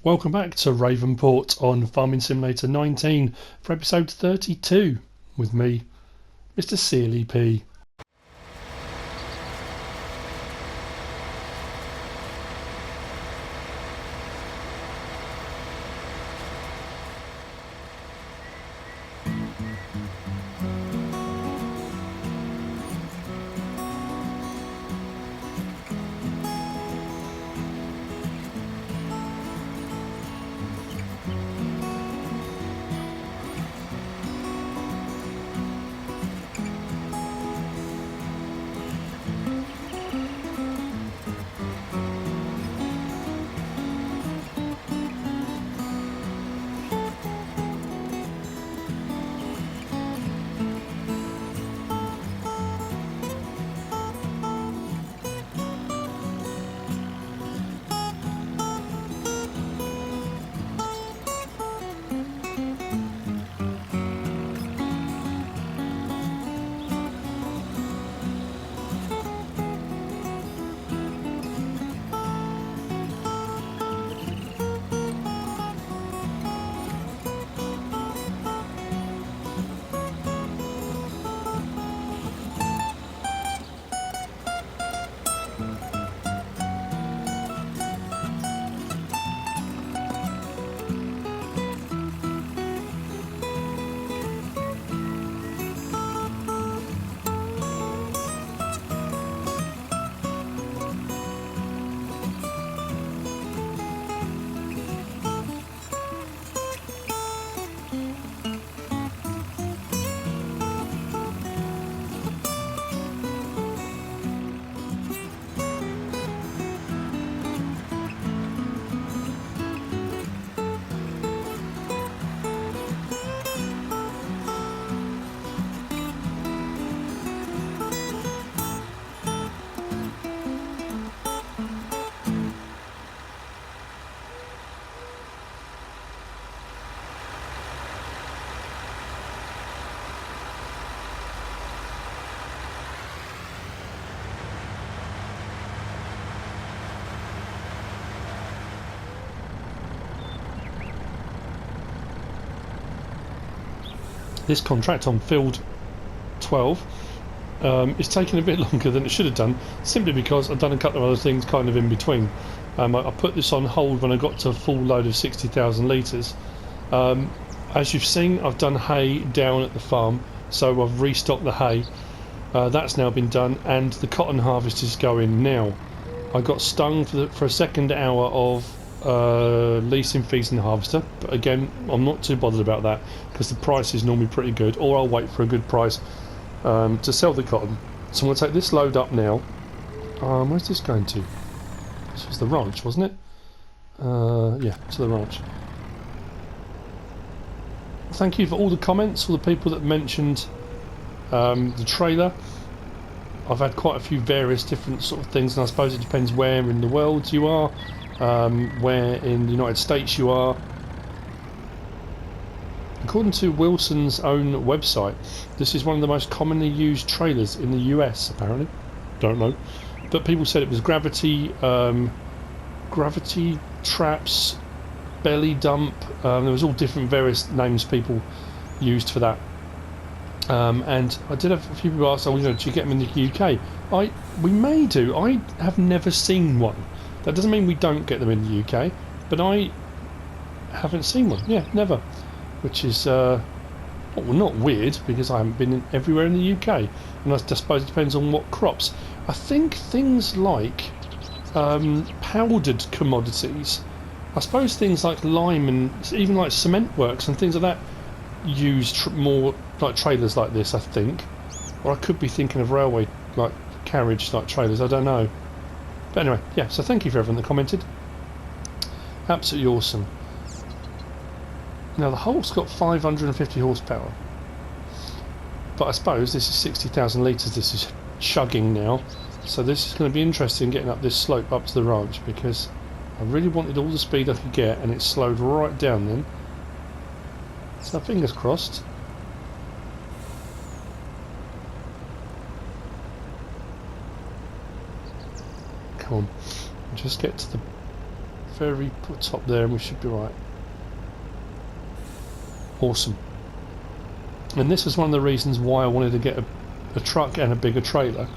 Welcome back to Ravenport on Farming Simulator 19 for episode 32 with me, MrSealyp. This contract on field 12 is taking a bit longer than it should have done, simply because I've done a couple of other things kind of in between. I put this on hold when I got to a full load of 60,000 litres. As you've seen, I've done hay down at the farm, so I've restocked the hay. That's now been done, and the cotton harvest is going now. I got stung for a second hour of leasing fees in the harvester, but again I'm not too bothered about that because the price is normally pretty good, or I'll wait for a good price to sell the cotton. So I'm going to take this load up now. Where's this going to? This was the ranch, wasn't it? Yeah, to the ranch. Thank you for all the comments, all the people that mentioned the trailer. I've had quite a few various different sort of things, and I suppose it depends where in the world you are, where in the United States you are. According to Wilson's own website, this is one of the most commonly used trailers in the US, apparently. Don't know. But people said it was gravity traps, belly dump, there was all different various names people used for that. And I did have a few people ask, do you get them in the UK? We may do. I have never seen one. That doesn't mean we don't get them in the UK, but I haven't seen one. Yeah, never. Which is, well, not weird, because I haven't been everywhere in the UK. And I suppose it depends on what crops. I think things like powdered commodities, I suppose things like lime and even like cement works and things like that use more like trailers like this, I think. Or I could be thinking of railway, like carriage like trailers, I don't know. But anyway, yeah, so thank you for everyone that commented. Absolutely awesome. Now the Hulk's got 550 horsepower. But I suppose this is 60,000 litres this is chugging now. So this is going to be interesting getting up this slope up to the ranch, because I really wanted all the speed I could get, and it slowed right down then. So fingers crossed. Come on, just get to the very top there and we should be right. Awesome. And this was one of the reasons why I wanted to get a truck and a bigger trailer,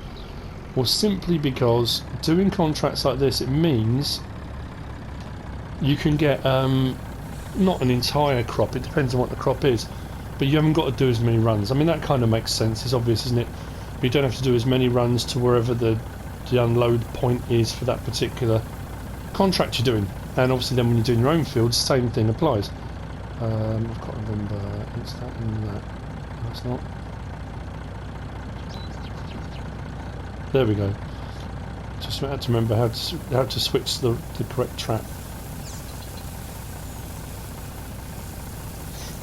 was simply because doing contracts like this, it means you can get not an entire crop, it depends on what the crop is, but you haven't got to do as many runs. I mean, that kind of makes sense, it's obvious, isn't it? But you don't have to do as many runs to wherever the unload point is for that particular contract you're doing. And obviously then when you're doing your own fields, same thing applies. I've got to remember, it's that and that. No, it's not. There we go. Just had to remember how to switch the correct track.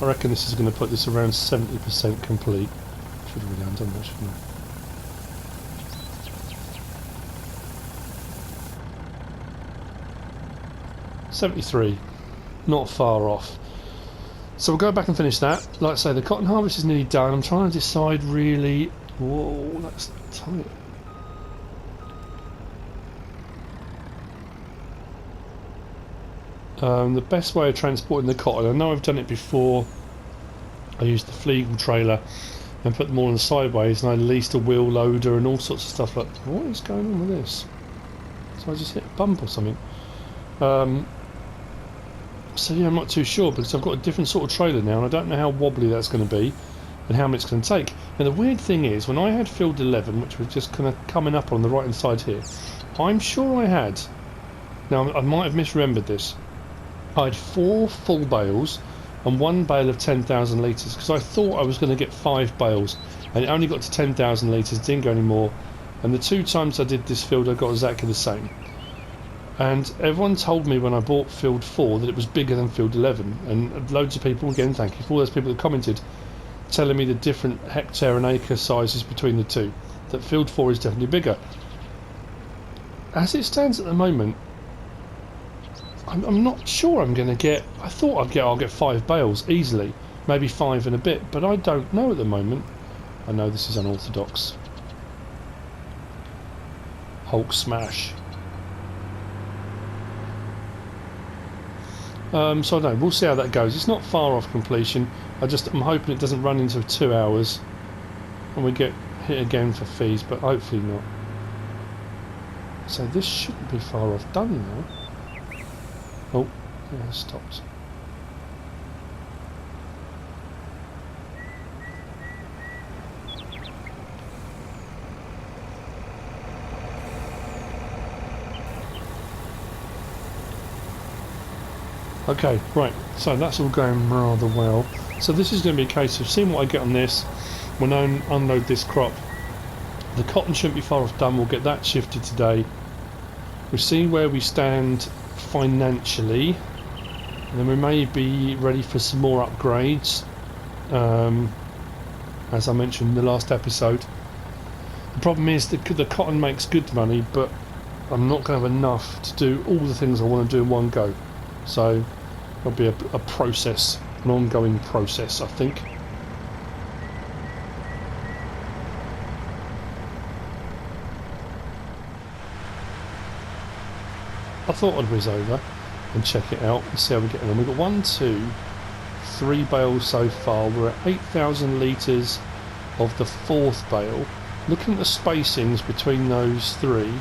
I reckon this is going to put this around 70% complete. Should have really done that, shouldn't I? 73, not far off. So we'll go back and finish that. Like I say, the cotton harvest is nearly done. I'm trying to decide really. Whoa, that's tight. The best way of transporting the cotton, I know I've done it before. I used the Fleagle trailer and put them all on the sideways, and I leased a wheel loader and all sorts of stuff like that. What is going on with this? So I just hit a bump or something. So yeah, I'm not too sure because I've got a different sort of trailer now and I don't know how wobbly that's going to be and how much it's going to take. And the weird thing is, when I had field 11, which was just kind of coming up on the right hand side here, I'm sure I had, now I might have misremembered this, I had 4 full bales and 1 bale of 10,000 litres because I thought I was going to get 5 bales and it only got to 10,000 litres, didn't go any more, and the 2 times I did this field I got exactly the same. And everyone told me when I bought field 4 that it was bigger than field 11, and loads of people, again thank you for all those people that commented, telling me the different hectare and acre sizes between the two, that field 4 is definitely bigger. As it stands at the moment, I'm not sure I'm going to get, I thought I'll get 5 bales easily, maybe 5 and a bit, but I don't know at the moment. I know this is unorthodox. Hulk smash. So I don't know, we'll see how that goes. It's not far off completion. I'm hoping it doesn't run into 2 hours and we get hit again for fees, but hopefully not. So this shouldn't be far off done now. Oh, yeah, it stopped. Okay, right, so that's all going rather well. So this is going to be a case of seeing what I get on this when I unload this crop. The cotton shouldn't be far off done, we'll get that shifted today. We'll see where we stand financially, and then we may be ready for some more upgrades, as I mentioned in the last episode. The problem is that the cotton makes good money, but I'm not going to have enough to do all the things I want to do in one go. So it'll be a process, an ongoing process, I think. I thought I'd whiz over and check it out and see how we're getting on. We've got 1, 2, 3 bales so far. We're at 8,000 litres of the 4th bale. Looking at the spacings between those 3.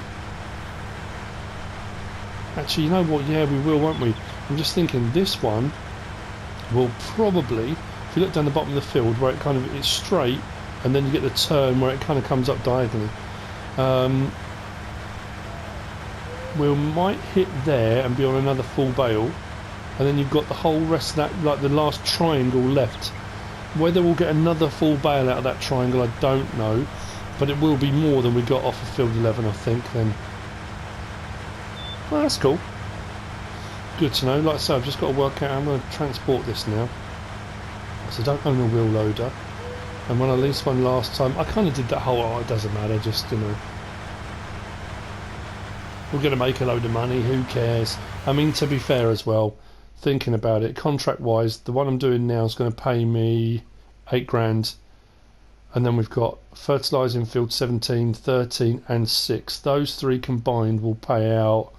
Actually, you know what? Yeah, we will, won't we? I'm just thinking this one will probably, if you look down the bottom of the field where it kind of it's straight, and then you get the turn where it kind of comes up diagonally. We might hit there and be on another full bale, and then you've got the whole rest of that, like the last triangle left. Whether we'll get another full bale out of that triangle, I don't know, but it will be more than we got off of field 11, I think. Then, well, that's cool. Good to know. Like I say, I've just got to work out how I'm going to transport this now. So I don't own a wheel loader, and when I leased one last time, I kind of did that whole, oh, it doesn't matter, just, you know, we're going to make a load of money, who cares? I mean, to be fair as well, thinking about it, contract wise, the one I'm doing now is going to pay me 8 grand, and then we've got fertilising field 17, 13 and 6. Those 3 combined will pay out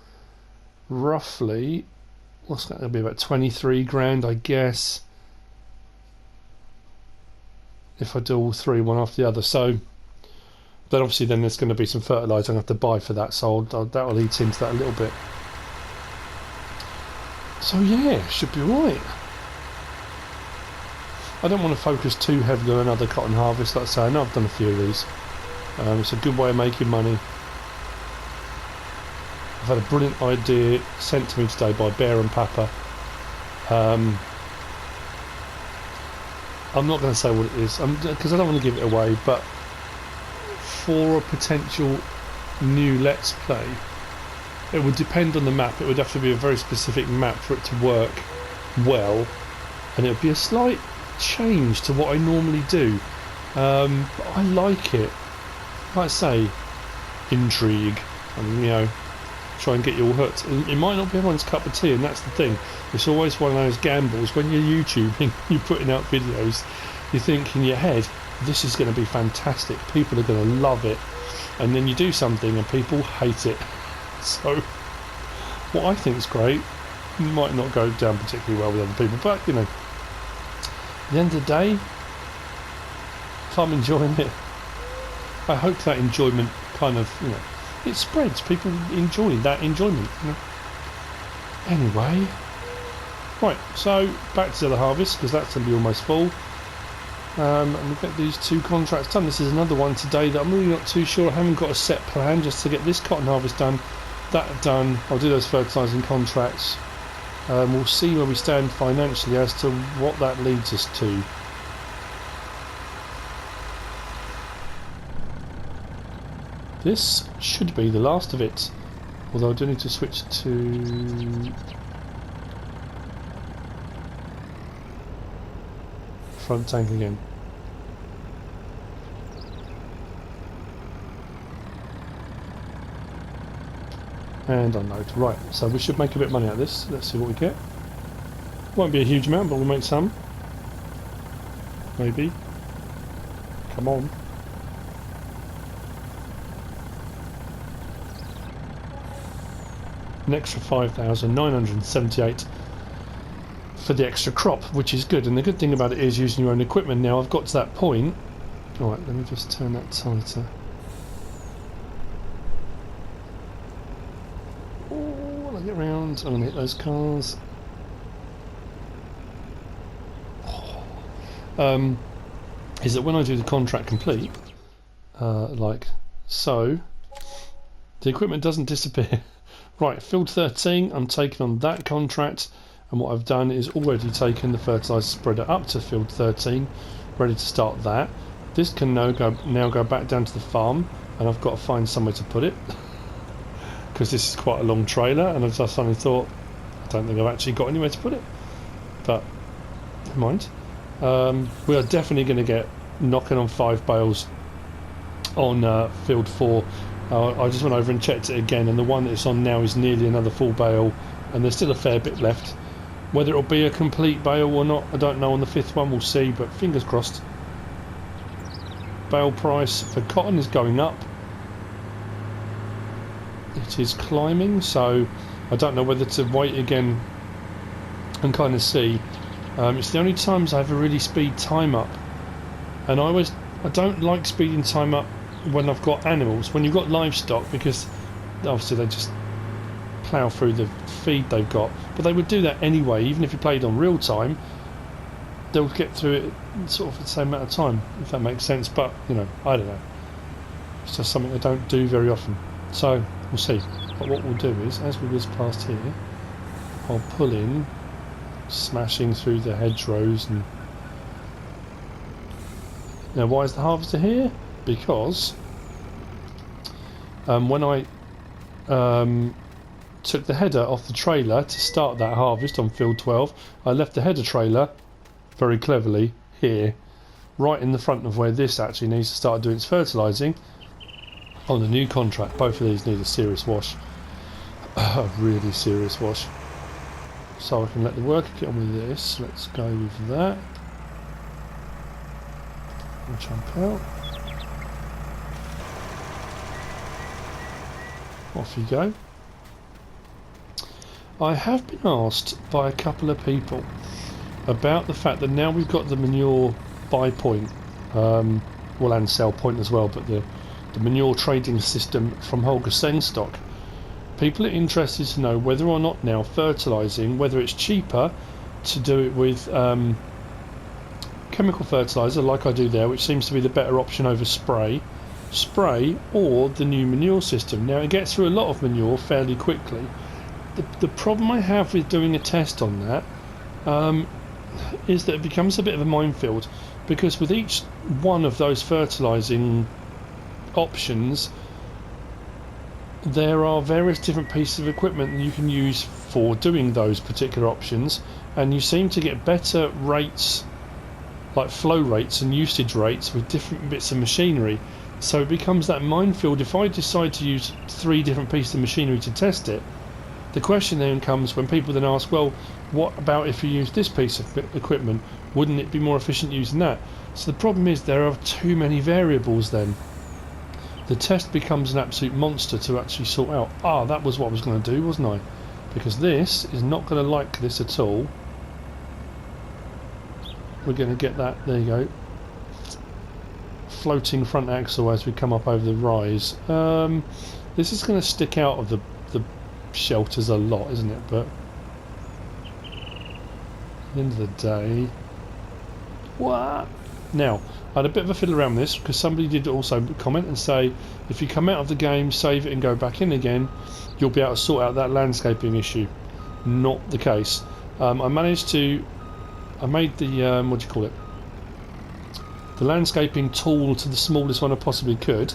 roughly, what's that going to be, about 23 grand, I guess, if I do all three, one after the other. So then obviously then there's going to be some fertiliser I'm going to have to buy for that, so that'll eat into that a little bit. So yeah, should be right. I don't want to focus too heavily on another cotton harvest. Like I say, I know I've done a few of these. It's a good way of making money. I've had a brilliant idea sent to me today by Bear and Papa. I'm not going to say what it is because I don't want to give it away, but for a potential new Let's Play, it would depend on the map. It would have to be a very specific map for it to work well, and it would be a slight change to what I normally do. But I like it. Like I say, intrigue, and you know, try and get you all hooked. It might not be everyone's cup of tea, and that's the thing. It's always one of those gambles when you're YouTubing, you're putting out videos, you think in your head, this is going to be fantastic, people are going to love it, and then you do something and people hate it. So what I think is great might not go down particularly well with other people, but you know, at the end of the day, if I'm enjoying it, I hope that enjoyment kind of, you know, it spreads. People enjoy that enjoyment, you know. Anyway, right, so back to the other harvest, because that's going to be almost full. And we'll get these two contracts done. This is another one today that I'm really not too sure. I haven't got a set plan, just to get this cotton harvest done, that done. I'll do those fertilising contracts. We'll see where we stand financially as to what that leads us to. This should be the last of it, although I do need to switch to front tank again. And unload. Right, so we should make a bit of money out of this. Let's see what we get. Won't be a huge amount, but we'll make some. Maybe. Come on. An extra 5,978 for the extra crop, which is good. And the good thing about it is using your own equipment. Now I've got to that point. Alright, let me just turn that tighter. Oh, I get round. I'm going to hit those cars. Is that when I do the contract complete, like so, the equipment doesn't disappear. Right, field 13, I'm taking on that contract, and what I've done is already taken the fertiliser spreader up to field 13, ready to start that. This can now go back down to the farm, and I've got to find somewhere to put it, because this is quite a long trailer, and I just suddenly thought, I don't think I've actually got anywhere to put it, but never mind. We are definitely going to get knocking on 5 bales on field 4. I just went over and checked it again, and the one that it's on now is nearly another full bale, and there's still a fair bit left. Whether it'll be a complete bale or not, I don't know. On the 5th one we'll see, but fingers crossed. Bale price for cotton is going up. It is climbing, so I don't know whether to wait again and kind of see. It's the only times I ever really speed time up, and I don't like speeding time up when I've got animals. When you've got livestock, because obviously they just plough through the feed they've got, but they would do that anyway. Even if you played on real time, they'll get through it sort of the same amount of time, if that makes sense. But you know, I don't know, it's just something I don't do very often, so we'll see. But what we'll do is, as we whiz past here, I'll pull in, smashing through the hedgerows. And now, why is the harvester here? Because when I took the header off the trailer to start that harvest on field 12, I left the header trailer very cleverly here, right in the front of where this actually needs to start doing its fertilising on the new contract. Both of these need a serious wash, a really serious wash. So I can let the worker get on with this. Let's go with that. We'll jump out. Off you go. I have been asked by a couple of people about the fact that now we've got the manure buy point, well, and sell point as well, but the manure trading system from Holger Senstock. People are interested to know whether or not now fertilising, whether it's cheaper to do it with chemical fertiliser like I do there, which seems to be the better option over spray, or the new manure system. Now it gets through a lot of manure fairly quickly. The problem I have with doing a test on that is that it becomes a bit of a minefield, because with each one of those fertilising options there are various different pieces of equipment that you can use for doing those particular options, and you seem to get better rates, like flow rates and usage rates, with different bits of machinery. So it becomes that minefield. If I decide to use 3 different pieces of machinery to test it, the question then comes when people then ask, well, what about if you use this piece of equipment? Wouldn't it be more efficient using that? So the problem is there are too many variables then. The test becomes an absolute monster to actually sort out. Ah, that was what I was going to do, wasn't I? Because this is not going to like this at all. We're going to get that, there you go, floating front axle as we come up over the rise. This is going to stick out of the shelters a lot, isn't it? But at the end of the day, what? Now, I had a bit of a fiddle around with this because somebody did also comment and say if you come out of the game, save it and go back in again, you'll be able to sort out that landscaping issue. Not the case. I made the what do you call it, the landscaping tool to the smallest one I possibly could,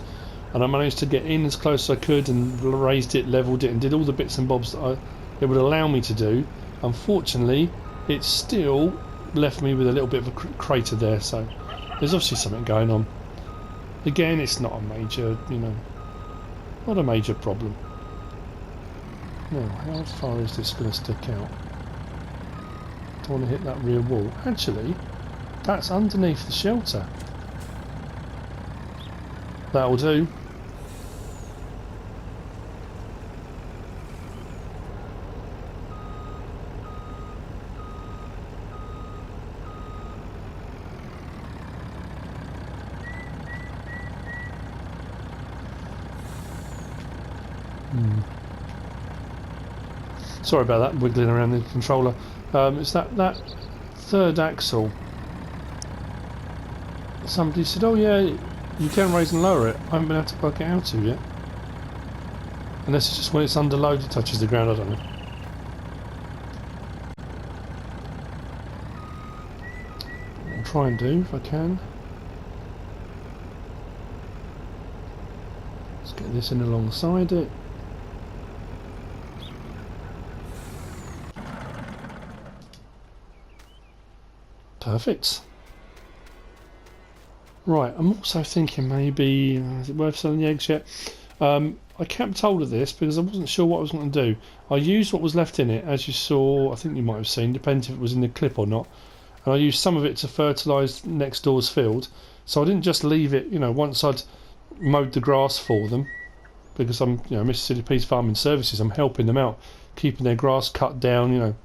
and I managed to get in as close as I could and raised it, levelled it, and did all the bits and bobs that it would allow me to do. Unfortunately, it still left me with a little bit of a crater there, so there's obviously something going on. Again, it's not a major, not a major problem. Now, how far is this going to stick out? Don't want to hit that rear wall. Actually, that's underneath the shelter. That'll do. Sorry about that, wiggling around the controller. It's that third axle. Somebody said, oh yeah, you can raise and lower it. I haven't been able to work it out to yet. Unless it's just when it's under load it touches the ground, I don't know. I'll try and do if I can. Let's get this in alongside it. Perfect. Right, I'm also thinking maybe, is it worth selling the eggs yet? I kept hold of this because I wasn't sure what I was going to do. I used what was left in it, as you saw, I think you might have seen, depends if it was in the clip or not. And I used some of it to fertilise next door's field. So I didn't just leave it, once I'd mowed the grass for them, because I'm, MrSealyp Farming Services, I'm helping them out, keeping their grass cut down,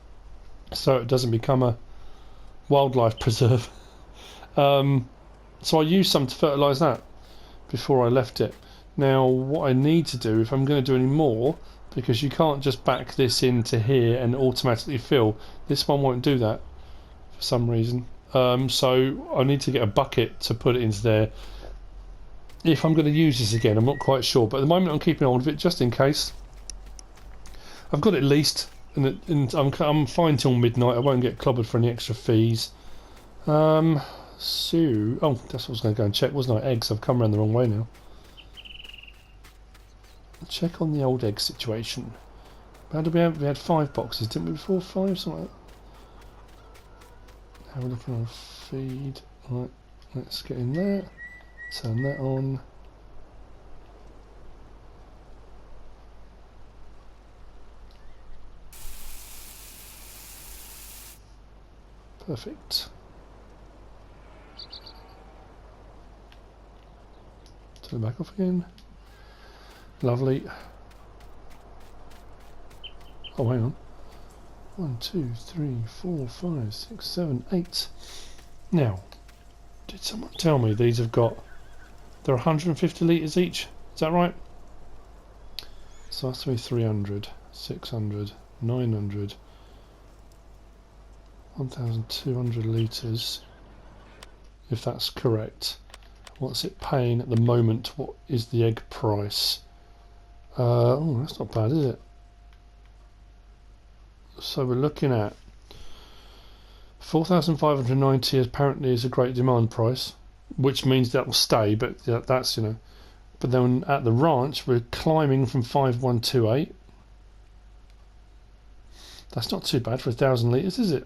so it doesn't become a wildlife preserve. So I used some to fertilise that before I left it. Now what I need to do, if I'm going to do any more, because you can't just back this into here and automatically fill, this one won't do that for some reason, so I need to get a bucket to put it into there if I'm going to use this again. I'm not quite sure, but at the moment I'm keeping hold of it just in case. I've got it leased, and I'm fine till midnight. I won't get clobbered for any extra fees. Oh, that's what I was going to go and check, wasn't I? Eggs. I've come around the wrong way now. Check on the old egg situation. How did we have? We had 5 boxes, didn't we? Before 5, something like that. Now we're looking on feed. Right, let's get in there. Turn that on. Perfect. Turn it back off again. Lovely. Oh, hang on. 1, 2, 3, 4, 5, 6, 7, 8. Now, did someone tell me these have got... They're 150 litres each? Is that right? So that's 300, 600, 900, 1,200 litres. If that's correct. What's it paying at the moment? What is the egg price? Oh, that's not bad, is it? So we're looking at 4,590 apparently is a great demand price, which means that will stay, but that's, you know. But then at the ranch, we're climbing from 5,128. That's not too bad for 1,000 litres, is it?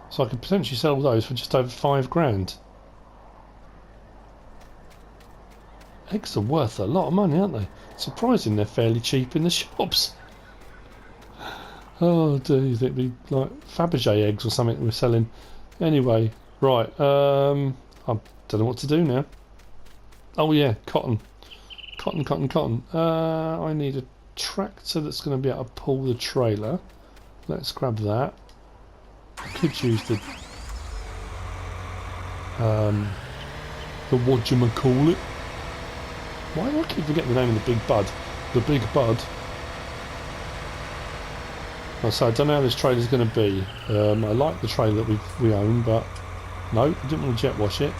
So I could potentially sell those for just over 5 grand. Eggs are worth a lot of money, aren't they? Surprising they're fairly cheap in the shops. Oh, do you think it'd be like Fabergé eggs or something we're selling? Anyway, right. I don't know what to do now. Oh yeah, cotton. Cotton. I need a tractor that's going to be able to pull the trailer. Let's grab that. I could use the whatchamacallit. Why do I keep forgetting the name of the big bud? The big bud. So I don't know how this trailer's going to be. I like the trailer that we own, but no, I didn't want to jet wash it.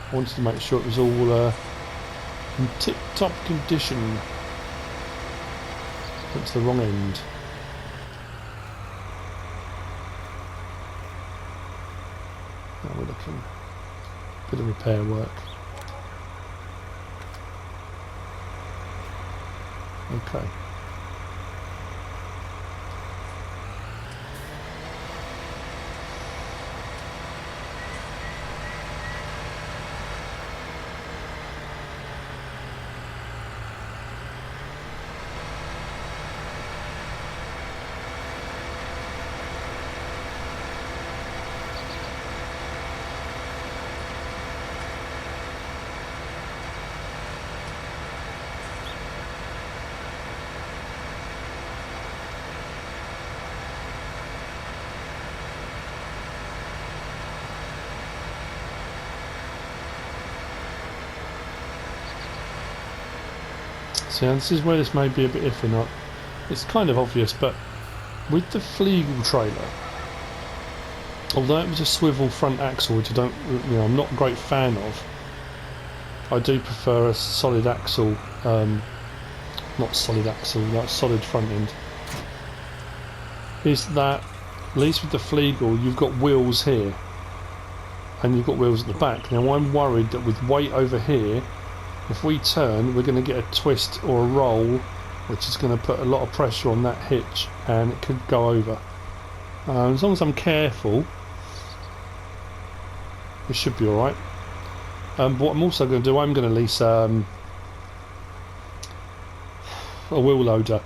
I wanted to make sure it was all in tip-top condition. Went to the wrong end. Now we're looking. Bit of repair work. Okay. So this is where this may be a bit iffy. Not, it's kind of obvious, but with the Flegel trailer, although it was a swivel front axle, which I'm not a great fan of, I do prefer a solid axle, not solid axle, like solid front end. Is that, at least with the Flegel, you've got wheels here, and you've got wheels at the back. Now I'm worried that with weight over here, if we turn, we're going to get a twist or a roll, which is going to put a lot of pressure on that hitch, and it could go over. As long as I'm careful, it should be alright. But what I'm also going to do, I'm going to lease a wheel loader,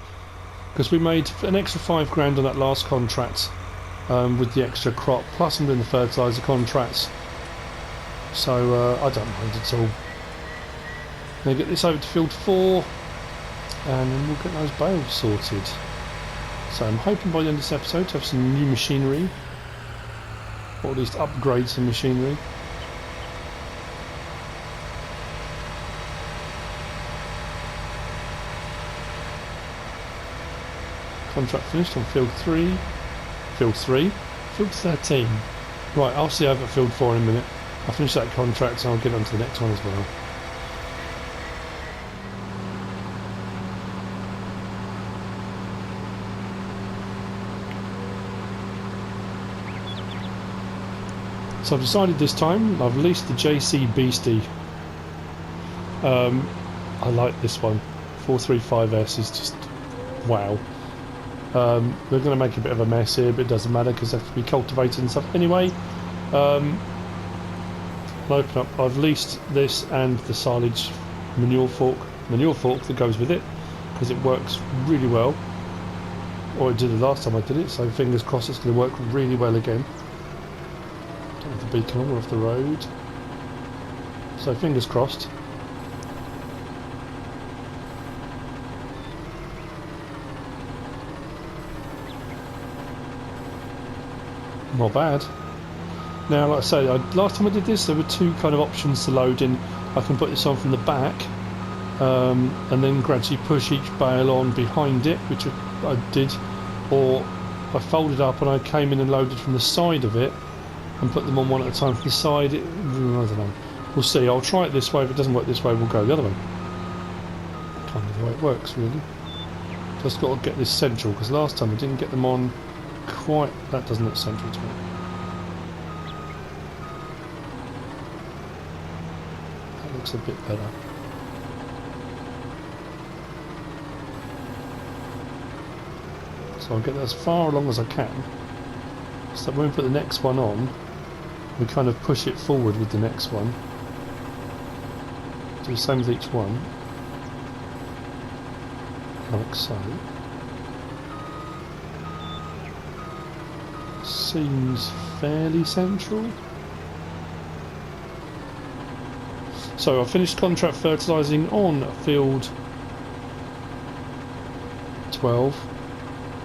because we made an extra 5 grand on that last contract with the extra crop, plus I'm doing the fertiliser contracts, so I don't mind at all. Now get this over to field 4, and then we'll get those bales sorted. So I'm hoping by the end of this episode to have some new machinery, or at least upgrade some machinery. Contract finished on field 3, field 13. Right, I'll see you over at field 4 in a minute. I'll finish that contract and I'll get on to the next one as well. So I've decided this time I've leased the JCBeast. I like this one. 435S is just wow. We're going to make a bit of a mess here, but it doesn't matter because they have to be cultivated and stuff. Anyway, I'll open up. I've leased this and the silage manure fork that goes with it, because it works really well. Or it did the last time I did it, so fingers crossed it's going to work really well again. Don't have the beacon on, we're off the road. So fingers crossed. Not bad. Now, like I say, last time I did this, there were two kind of options to load in. I can put this on from the back, and then gradually push each bale on behind it, which I did, or I folded up and I came in and loaded from the side of it and put them on one at a time from the side. I don't know. We'll see. I'll try it this way. If it doesn't work this way, we'll go the other way. Kind of the way it works, really. Just got to get this central, because last time I didn't get them on quite. That doesn't look central to me. That looks a bit better. So I'll get that as far along as I can. So when we put the next one on, we kind of push it forward with the next one. Do the same with each one. Like so. Seems fairly central. So I finished contract fertilising on field 12,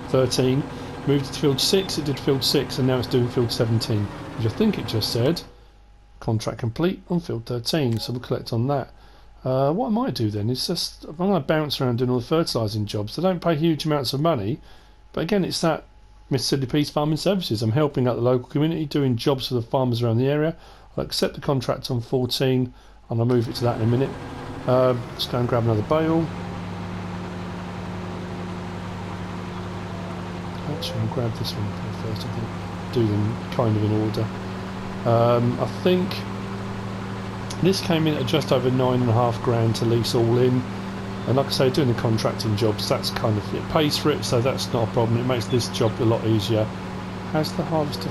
13, moved to field 6, it did field 6, and now it's doing field 17, which I think it just said contract complete on field 13, so we'll collect on that. What I might do then is just, I'm going to bounce around doing all the fertilising jobs. They don't pay huge amounts of money, but again, it's that MrSealyp Farming Services. I'm helping out the local community, doing jobs for the farmers around the area. I'll accept the contract on 14, and I'll move it to that in a minute. Just go and grab another bale. Actually, I'll grab this one first. I think do them kind of in order. I think this came in at just over £9.5 to lease all in, and like I say, doing the contracting jobs, that's kind of, it pays for it, so that's not a problem. It makes this job a lot easier. Has the harvester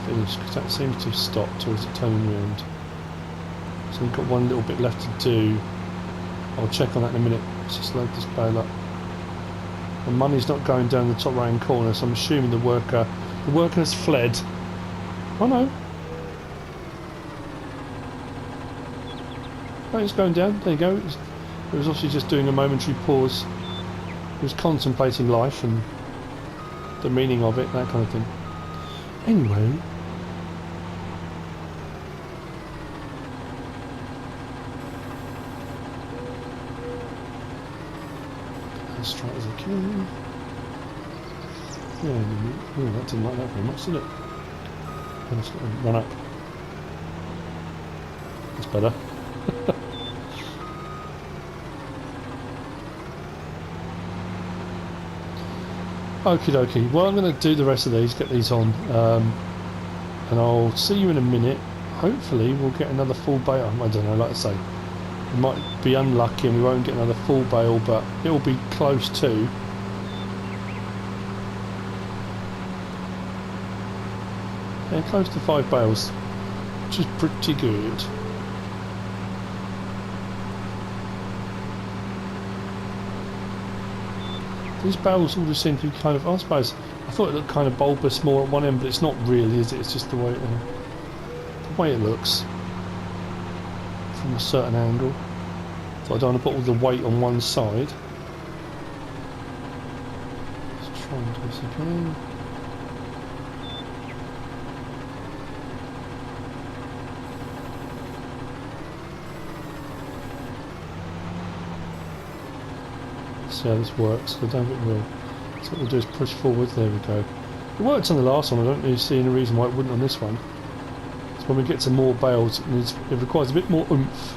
finished? Because that seems to have stopped, or is it turning around? So we've got one little bit left to do. I'll check on that in a minute. Let's just load this bale up. The money's not going down the top right hand corner, so I'm assuming the worker has fled. Oh no. Oh, it's going down. There you go. It was obviously just doing a momentary pause. It was contemplating life and the meaning of it, that kind of thing. Anyway. As straight as I can. Yeah, that didn't like that very much, did it? I'm just going to run up. That's better. Okie dokie. Well, I'm going to do the rest of these, get these on, and I'll see you in a minute. Hopefully we'll get another full bale. I don't know, like I say, we might be unlucky and we won't get another full bale, but it'll be close to. Yeah, close to 5 bales, which is pretty good. These bales all just seem to be kind of, I suppose, I thought it looked kind of bulbous more at one end, but it's not really, is it? It's just the way it looks from a certain angle. So I don't want to put all the weight on one side. Let's try and do this again. See how this works. I don't think it will. So what we'll do is push forward. There we go. It worked on the last one. I don't really see any reason why it wouldn't on this one. So when we get to more bales, it requires a bit more oomph.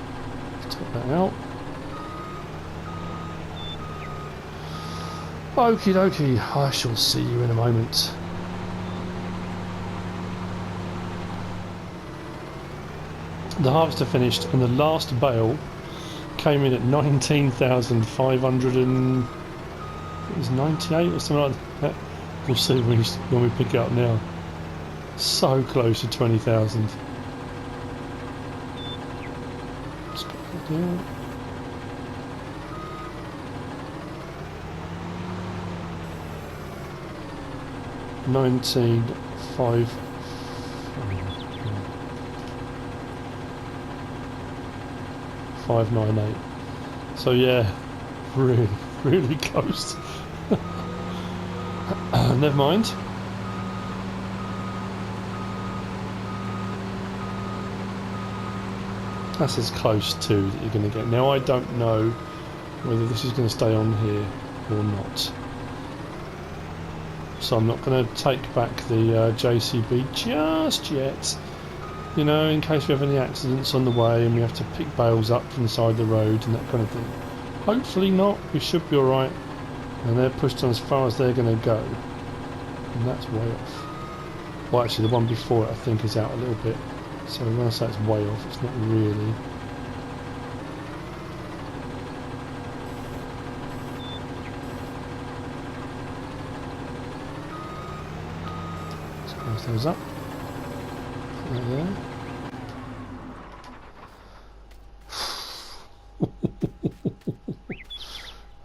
Let's take that out. Okie dokie. I shall see you in a moment. The harvester finished, and the last bale came in at 19,500 and it was 98 or something like that. We'll see when we pick it up now. So close to 20,000. Let's get that down. $19,500. 598. So yeah, really close. Never mind. That's as close to that you're going to get. Now I don't know whether this is going to stay on here or not. So I'm not going to take back the JCB just yet. You know, in case we have any accidents on the way and we have to pick bales up from the side of the road and that kind of thing. Hopefully not, we should be alright. And they're pushed on as far as they're going to go. And that's way off. Well, actually the one before it I think is out a little bit. So when I say it's way off, it's not really. Let's close those up. Right there.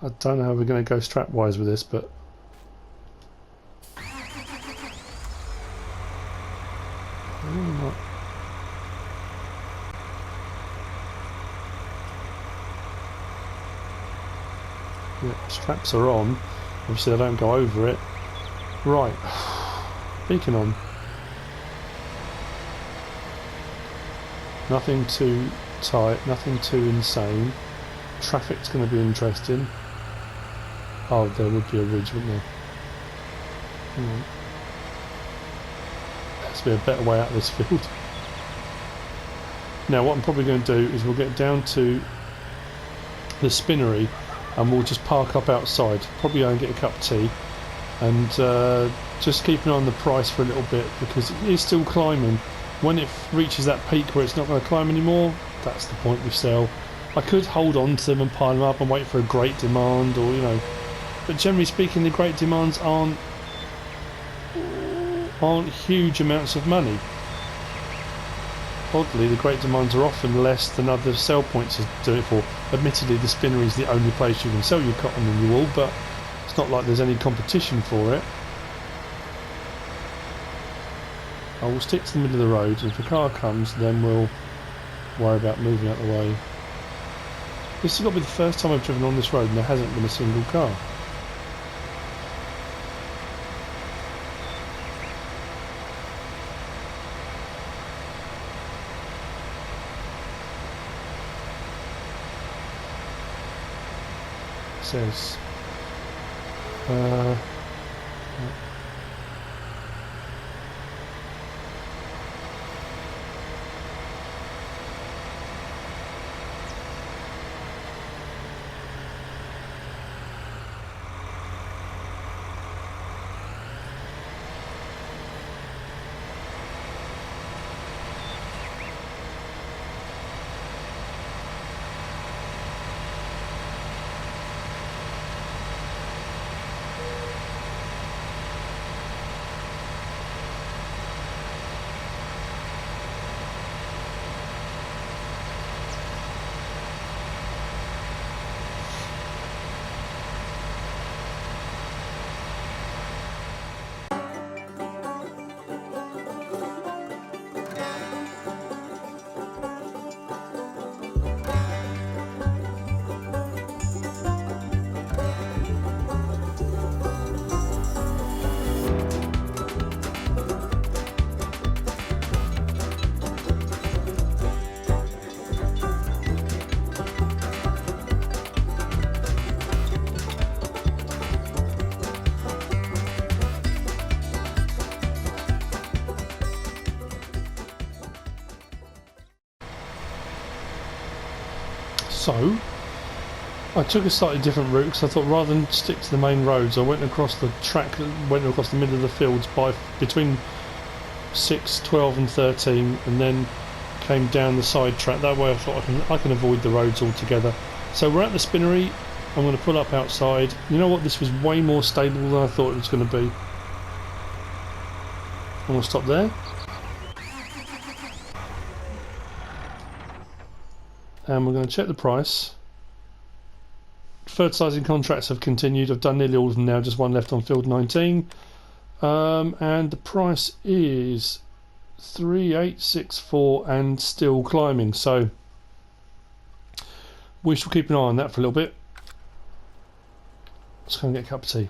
I don't know how we're going to go strap-wise with this, but not. Yeah, straps are on. Obviously, I don't go over it. Right, beacon on. Nothing too tight, nothing too insane. Traffic's going to be interesting. Oh, there would be a ridge, wouldn't there? Has to be a better way out of this field. Now, what I'm probably going to do is we'll get down to the spinnery and we'll just park up outside. Probably go and get a cup of tea and just keep an eye on the price for a little bit because it is still climbing. When it reaches that peak where it's not going to climb anymore, that's the point we sell. I could hold on to them and pile them up and wait for a great demand, or you know, but generally speaking, the great demands aren't huge amounts of money. Oddly, the great demands are often less than other sell points to do it for. Admittedly, the spinnery is the only place you can sell your cotton and your wool, but it's not like there's any competition for it. I will stick to the middle of the road, and if a car comes, then we'll worry about moving out the way. This has got to be the first time I've driven on this road and there hasn't been a single car. It says so I took a slightly different route because I thought rather than stick to the main roads, I went across the track that went across the middle of the fields by between 6, 12 and 13 and then came down the side track. That way I thought I can avoid the roads altogether. So we're at the spinnery. I'm going to pull up outside. You know what, this was way more stable than I thought it was going to be. I'm going to stop there. And we're going to check the price. Fertilising contracts have continued. I've done nearly all of them now, just one left on field 19. And the price is 3864 and still climbing. So we shall keep an eye on that for a little bit. Let's go and get a cup of tea.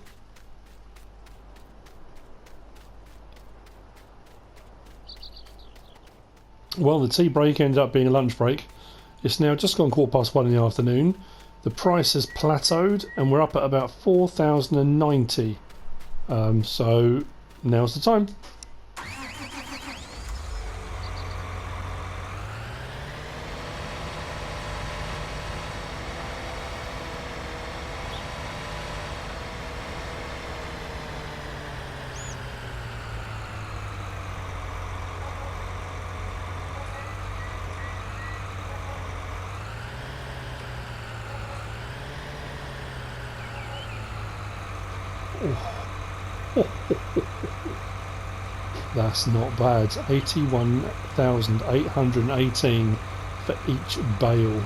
Well, the tea break ended up being a lunch break. It's now just gone 1:15 in the afternoon. The price has plateaued and we're up at about 4,090. So now's the time. That's not bad. 81,818 for each bale.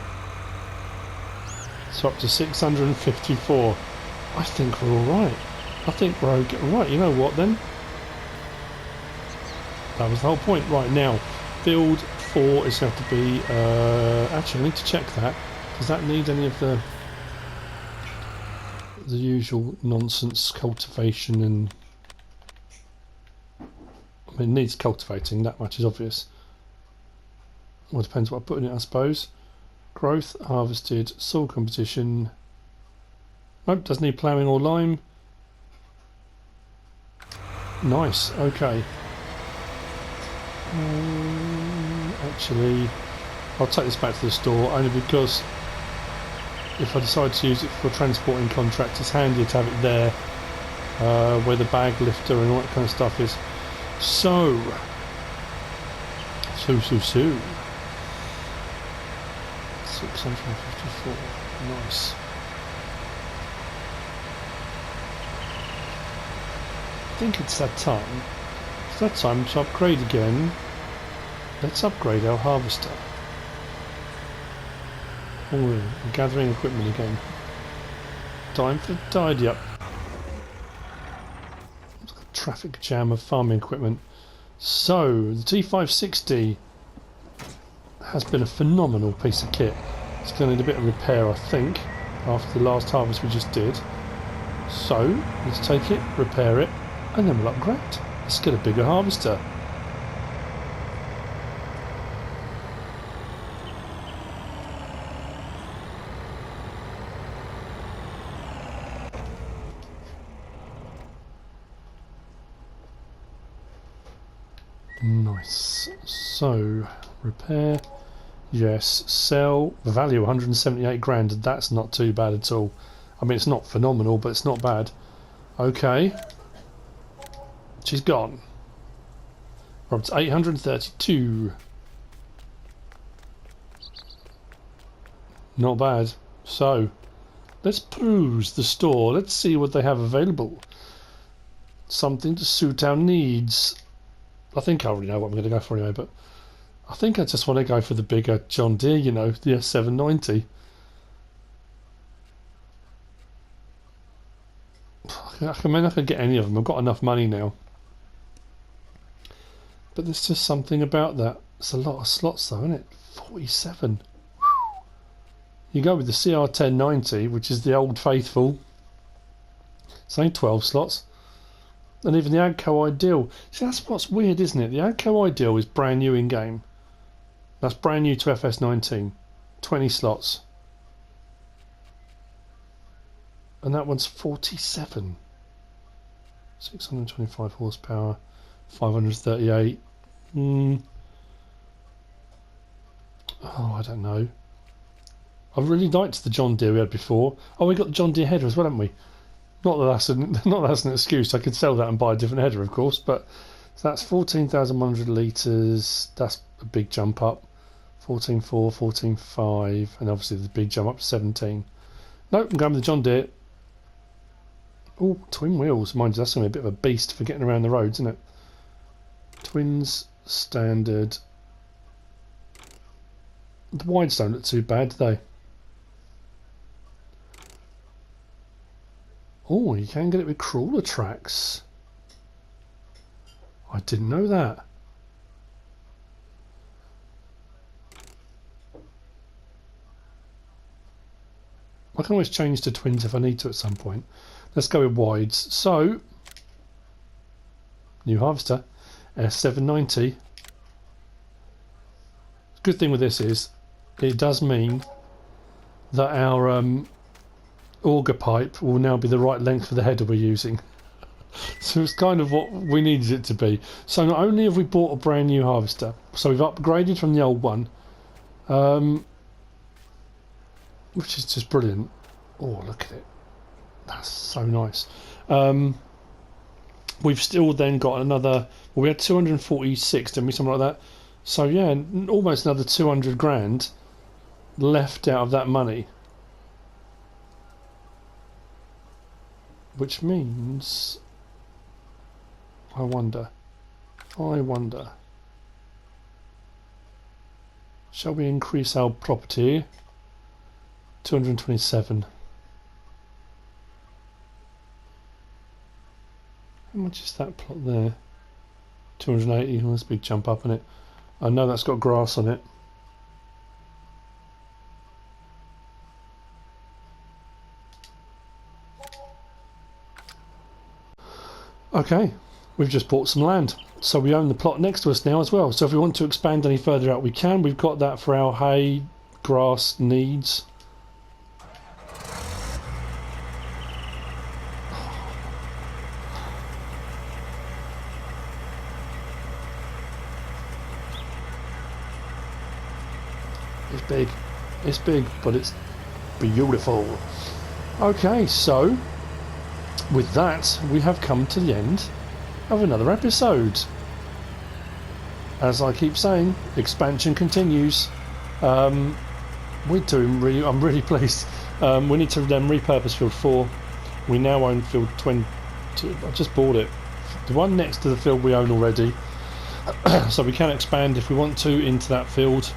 So up to 654. I think we're alright. I think we're okay. Right, you know what then? That was the whole point. Right, now, field 4 is going to have to be... actually, I need to check that. Does that need any of the usual nonsense cultivation and... I mean, it needs cultivating, that much is obvious. Well, it depends what I put in it, I suppose. Growth, harvested, soil composition. Nope, doesn't need ploughing or lime. Nice, okay. Actually, I'll take this back to the store only because if I decide to use it for transporting contracts, it's handier to have it there where the bag lifter and all that kind of stuff is. So 654, nice. I think it's that time. It's that time to upgrade again. Let's upgrade our harvester. Oh, gathering equipment again. Time for tidy up. Traffic jam of farming equipment. So the T560 has been a phenomenal piece of kit. It's going to need a bit of repair, I think, after the last harvest we just did. So let's take it, repair it, and then we'll upgrade. Let's get a bigger harvester. Nice. So, repair, yes, sell, the value 178 grand, that's not too bad at all. I mean, it's not phenomenal, but it's not bad. Okay. She's gone. We're up to 832. Not bad. So, let's peruse the store. Let's see what they have available. Something to suit our needs. I think I already know what I'm going to go for anyway, but I think I just want to go for the bigger John Deere, you know, the S790. I mean, I could get any of them. I've got enough money now. But there's just something about that. It's a lot of slots though, isn't it? 47. You go with the CR1090, which is the old faithful. It's only 12 slots. And even the Agco Ideal. See, that's what's weird, isn't it? The Agco Ideal is brand new in game. That's brand new to FS19. 20 slots. And that one's 47. 625 horsepower. 538. Oh, I don't know. I really liked the John Deere we had before. Oh, we got the John Deere header as well, haven't we? Not that that's an excuse. I could sell that and buy a different header, of course. But so that's 14,100 litres. That's a big jump up. 14.4, 14.5, and obviously the big jump up to 17. Nope, I'm going with the John Deere. Oh, twin wheels. Mind you, that's going to be a bit of a beast for getting around the roads, isn't it? Twins, standard. The wides don't look too bad, do they? Oh, you can get it with crawler tracks. I didn't know that. I can always change to twins if I need to at some point. Let's go with wides. So, new harvester, S790. Good thing with this is it does mean that our auger pipe will now be the right length for the header we're using. So it's kind of what we needed it to be. So not only have we bought a brand new harvester, so we've upgraded from the old one, which is just brilliant. Oh, look at it. That's so nice. We've still then got another, well, we had 246, didn't we, something like that? So yeah, almost another 200 grand left out of that money. Which means, I wonder, shall we increase our property? 227. How much is that plot there? 280. Well, that's a big jump up in it. I know that's got grass on it. Okay, we've just bought some land, so we own the plot next to us now as well. So if we want to expand any further out, we can. We've got that for our hay, grass needs. It's big, but it's beautiful. Okay, so with that, we have come to the end of another episode. As I keep saying, expansion continues. I'm really pleased. We need to then repurpose field 4. We now own field 20. I just bought it. The one next to the field we own already. So we can expand if we want to into that field.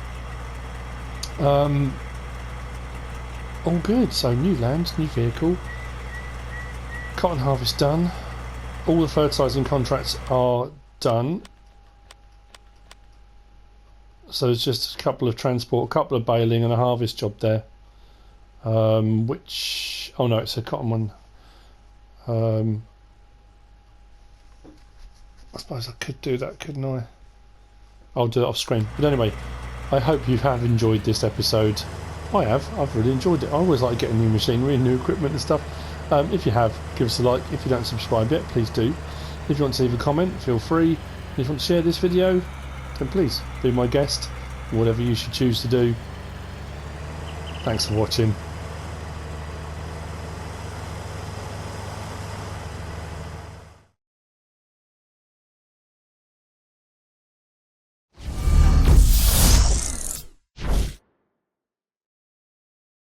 All good. So new land, new vehicle, cotton harvest done, all the fertilising contracts are done, so there's just a couple of transport, a couple of baling and a harvest job there, which, oh no, it's a cotton one. I suppose I could do that, couldn't I? I'll do it off screen. But anyway, I hope you have enjoyed this episode. I have. I've really enjoyed it. I always like getting new machinery and new equipment and stuff. If you have, give us a like. If you don't subscribe yet, please do. If you want to leave a comment, feel free. If you want to share this video, then please be my guest. Whatever you should choose to do. Thanks for watching.